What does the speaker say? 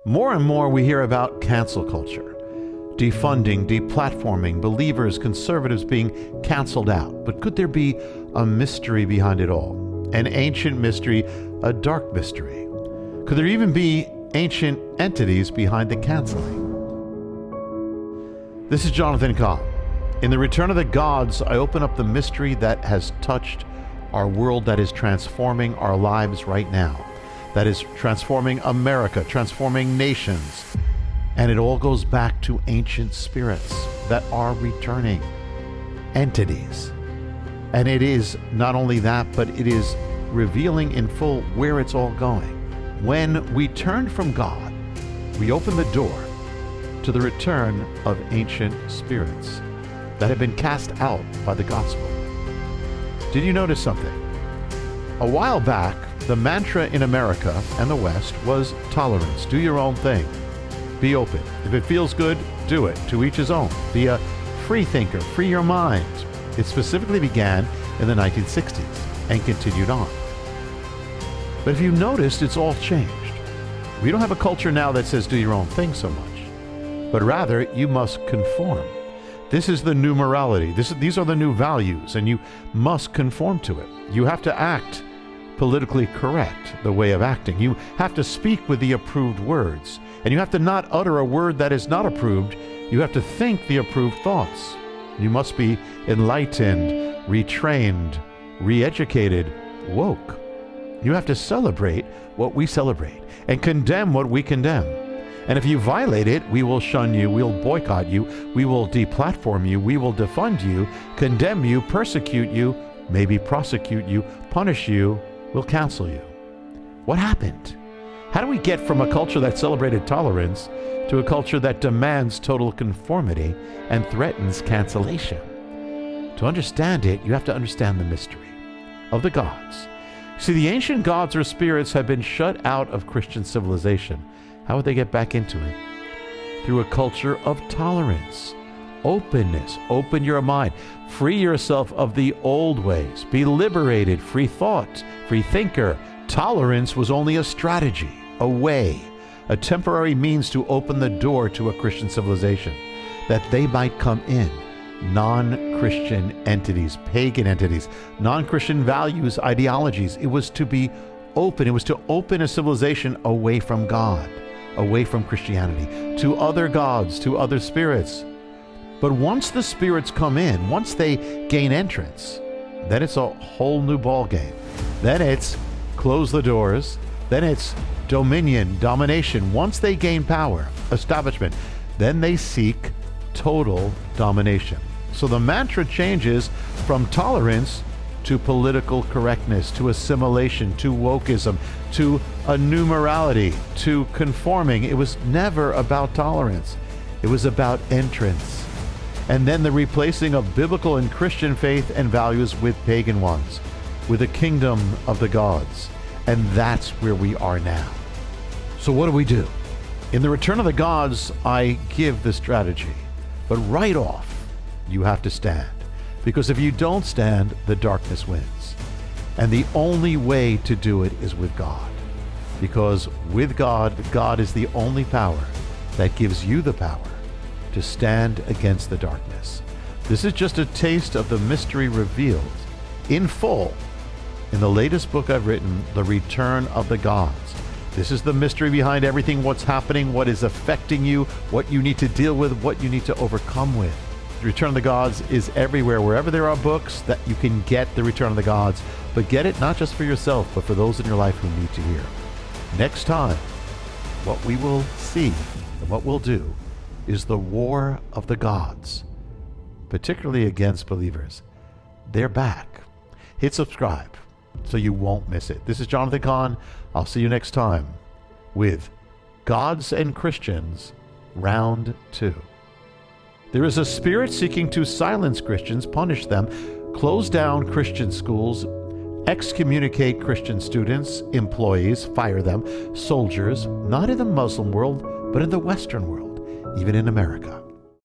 More and more we hear about cancel culture. Defunding, deplatforming, believers, conservatives being canceled out. But could there be a mystery behind it all? An ancient mystery, a dark mystery? Could there even be ancient entities behind the canceling? This is Jonathan Cahn. In The Return of the Gods, I open up the mystery that has touched our world, that is transforming our lives right now, that is transforming America, transforming nations. And it all goes back to ancient spirits that are returning, entities. And it is not only that, but it is revealing in full where it's all going. When we turn from God, we open the door to the return of ancient spirits that have been cast out by the gospel. Did you notice something? A while back, the mantra in America and the West was tolerance. Do your own thing. Be open. If it feels good, do it. To each his own. Be a free thinker. Free your mind. It specifically began in the 1960s and continued on. But if you noticed, it's all changed. We don't have a culture now that says do your own thing so much, but rather you must conform. This is the new morality. These are the new values, and you must conform to it. You have to act politically correct, the way of acting. You have to speak with the approved words, and you have to not utter a word that is not approved. You have to think the approved thoughts. You must be enlightened, retrained, re-educated, woke. You have to celebrate what we celebrate and condemn what we condemn. And if you violate it, we will shun you, we'll boycott you, we will deplatform you, we will defund you, condemn you, persecute you, maybe prosecute you, punish you, we'll cancel you. What happened? How do we get from a culture that celebrated tolerance to a culture that demands total conformity and threatens cancellation? To understand it, you have to understand the mystery of the gods. See, the ancient gods or spirits have been shut out of Christian civilization. How would they get back into it? Through a culture of tolerance, openness. Open your mind. Free yourself of the old ways. Be liberated. Free thought, free thinker. Tolerance was only a strategy, a way, a temporary means to open the door to a Christian civilization, that they might come in. Non-Christian entities, pagan entities, non-Christian values, ideologies. It was to be open. It was to open a civilization away from God, away from Christianity, to other gods, to other spirits. But once the spirits come in, once they gain entrance, then it's a whole new ball game. Then it's close the doors. Then it's dominion, domination. Once they gain power, establishment, then they seek total domination. So the mantra changes from tolerance to political correctness, to assimilation, to wokeism, to a new morality, to conforming. It was never about tolerance. It was about entrance. And then the replacing of biblical and Christian faith and values with pagan ones, with the kingdom of the gods. And that's where we are now. So what do? In The Return of the Gods, I give the strategy. But right off, you have to stand. Because if you don't stand, the darkness wins. And the only way to do it is with God. Because with God, God is the only power that gives you the power to stand against the darkness. This is just a taste of the mystery revealed in full in the latest book I've written, The Return of the Gods. This is the mystery behind everything, what's happening, what is affecting you, what you need to deal with, what you need to overcome with. The Return of the Gods is everywhere. Wherever there are books that you can get The Return of the Gods, but get it not just for yourself, but for those in your life who need to hear. Next time, what we will see and what we'll do is the war of the gods, particularly against believers. They're back. Hit subscribe so you won't miss it. This is Jonathan Cahn. I'll see you next time with Gods and Christians, Round 2. There is a spirit seeking to silence Christians, punish them, close down Christian schools, excommunicate Christian students, employees, fire them, soldiers, not in the Muslim world, but in the Western world, even in America.